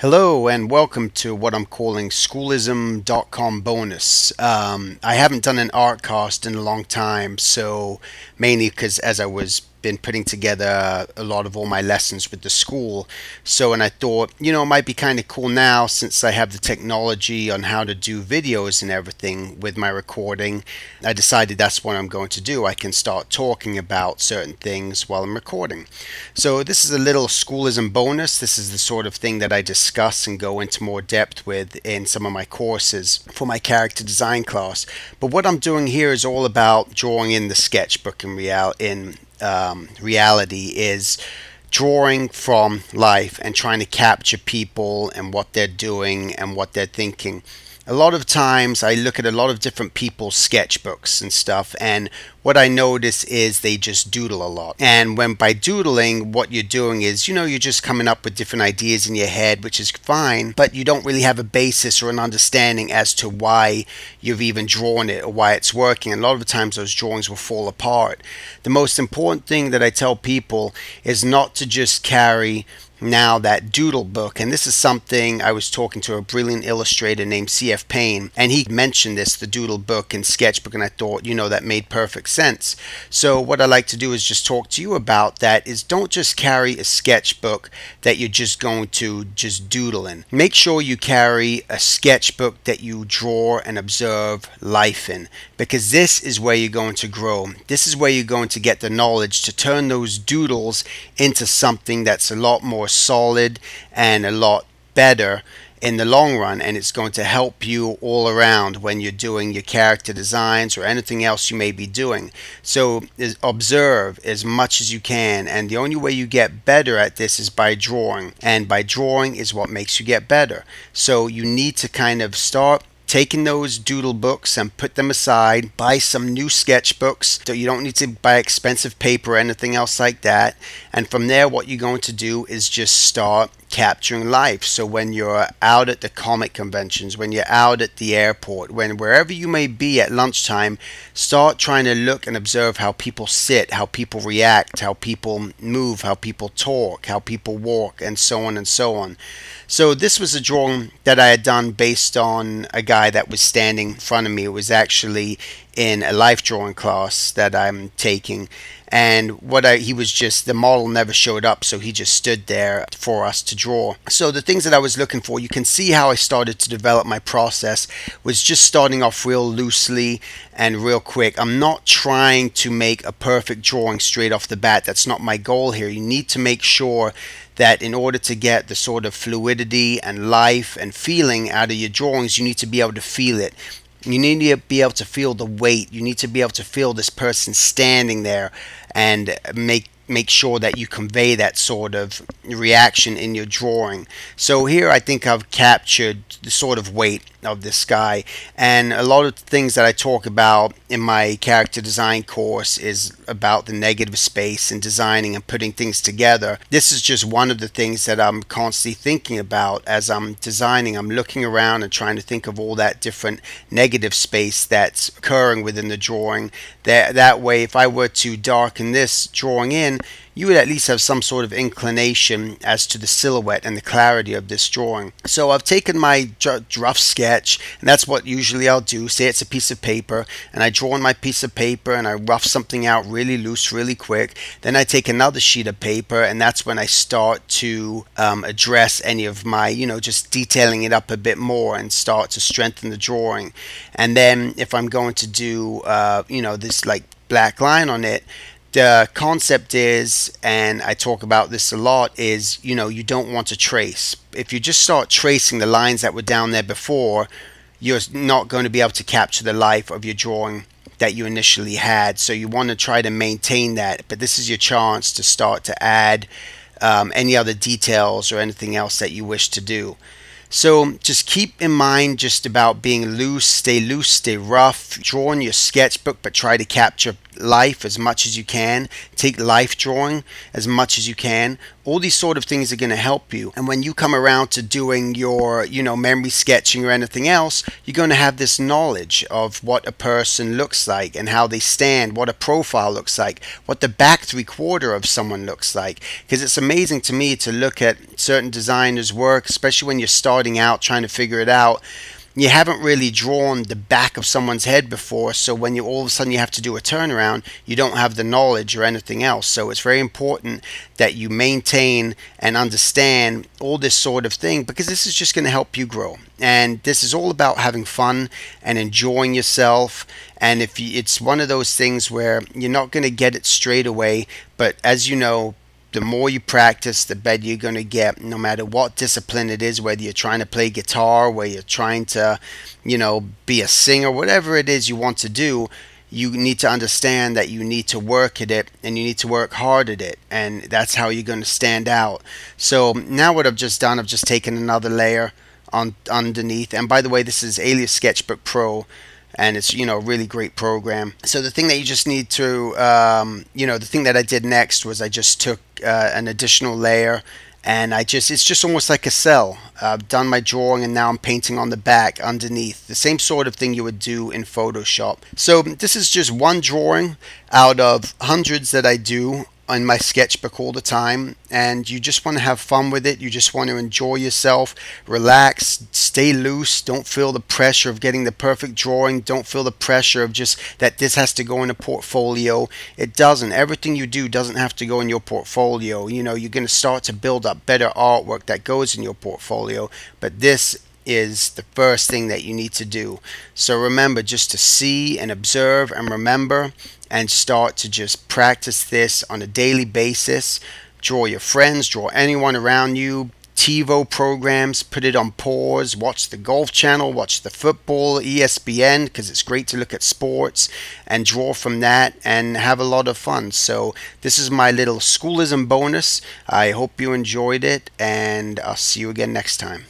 Hello and welcome to what I'm calling Schoolism.com bonus. I haven't done an art cast in a long time, so mainly because as I was been putting together a lot of all my lessons with the school. And I thought, it might be kind of cool now since I have the technology on how to do videos and everything with my recording. I decided that's what I'm going to do. I can start talking about certain things while I'm recording. So this is a little schoolism bonus. This is the sort of thing that I discuss and go into more depth with in some of my courses for my character design class. But what I'm doing here is all about drawing in the sketchbook in reality is drawing from life and trying to capture people and what they're doing and what they're thinking. A lot of times I look at a lot of different people's sketchbooks and stuff, and what I notice is they just doodle a lot. And when by doodling, what you're doing is, you're just coming up with different ideas in your head, which is fine, but you don't really have a basis or an understanding as to why you've even drawn it or why it's working. And a lot of the times those drawings will fall apart. The most important thing that I tell people is not to just carry now that doodle book, and this is something I was talking to a brilliant illustrator named C.F. Payne, and he mentioned this, the doodle book and sketchbook, and I thought, that made perfect sense. So what I like to do is just talk to you about that is don't just carry a sketchbook that you're just going to just doodle in. Make sure you carry a sketchbook that you draw and observe life in, because this is where you're going to grow. This is where you're going to get the knowledge to turn those doodles into something that's a lot more solid and a lot better in the long run, and it's going to help you all around when you're doing your character designs or anything else you may be doing. So observe as much as you can, and the only way you get better at this is by drawing, and by drawing is what makes you get better. So you need to kind of start taking those doodle books and put them aside, buy some new sketchbooks. So you don't need to buy expensive paper or anything else like that. And from there, what you're going to do is just start capturing life. So when you're out at the comic conventions, when you're out at the airport, wherever you may be at lunchtime, start trying to look and observe how people sit, how people react, how people move, how people talk, how people walk, and so on and so on. So this was a drawing that I had done based on a guy that was standing in front of me. It was actually in a life drawing class that I'm taking, and he was just, the model never showed up, so he just stood there for us to draw. So the things that I was looking for, you can see how I started to develop my process, was just starting off real loosely and real quick. I'm not trying to make a perfect drawing straight off the bat. That's not my goal here. You need to make sure that in order to get the sort of fluidity and life and feeling out of your drawings, you need to be able to feel it. You need to be able to feel the weight. You need to be able to feel this person standing there and make sure that you convey that sort of reaction in your drawing. So here I think I've captured the sort of weight of this guy, and a lot of things that I talk about in my character design course is about the negative space and designing and putting things together. This is just one of the things that I'm constantly thinking about as I'm designing. I'm looking around and trying to think of all that different negative space that's occurring within the drawing. That way, if I were to darken this drawing in, you would at least have some sort of inclination as to the silhouette and the clarity of this drawing. So I've taken my rough sketch, and that's what usually I'll do. Say it's a piece of paper, and I draw on my piece of paper and I rough something out really loose, really quick. Then I take another sheet of paper, and that's when I start to address any of my, just detailing it up a bit more and start to strengthen the drawing. And then if I'm going to do, this like black line on it, the concept is, and I talk about this a lot, is you don't want to trace. If you just start tracing the lines that were down there before, you're not going to be able to capture the life of your drawing that you initially had. So you want to try to maintain that, but this is your chance to start to add any other details or anything else that you wish to do. So just keep in mind just about being loose, stay rough, draw in your sketchbook, but try to capture life as much as you can. Take life drawing as much as you can. All these sort of things are going to help you. And when you come around to doing your, memory sketching or anything else, you're going to have this knowledge of what a person looks like and how they stand, what a profile looks like, what the back 3/4 of someone looks like. Because it's amazing to me to look at certain designers' work, especially when you're starting out trying to figure it out. You haven't really drawn the back of someone's head before, so when you all of a sudden you have to do a turnaround, you don't have the knowledge or anything else. So it's very important that you maintain and understand all this sort of thing, because this is just going to help you grow. And this is all about having fun and enjoying yourself. And if you, it's one of those things where you're not going to get it straight away, but as you know, the more you practice, the better you're going to get, no matter what discipline it is, whether you're trying to play guitar, whether you're trying to, be a singer, whatever it is you want to do. You need to understand that you need to work at it, and you need to work hard at it, and that's how you're going to stand out. So now what I've just done, I've just taken another layer on underneath. And by the way, this is Alias Sketchbook Pro, and it's a really great program. So the thing that you just need to the thing that I did next was I just took an additional layer, and it's just almost like a cell. I've done my drawing, and now I'm painting on the back underneath, the same sort of thing you would do in Photoshop. So this is just one drawing out of hundreds that I do in my sketchbook all the time, and you just want to have fun with it. You just want to enjoy yourself, relax, stay loose, don't feel the pressure of getting the perfect drawing, don't feel the pressure of just that this has to go in a portfolio. It doesn't. Everything you do doesn't have to go in your portfolio. You're going to start to build up better artwork that goes in your portfolio, but this is the first thing that you need to do. So remember just to see and observe and remember, and start to just practice this on a daily basis. Draw your friends, draw anyone around you. TiVo programs, put it on pause, watch the Golf Channel, watch the football, ESPN, because it's great to look at sports, and draw from that and have a lot of fun. So this is my little schoolism bonus. I hope you enjoyed it, and I'll see you again next time.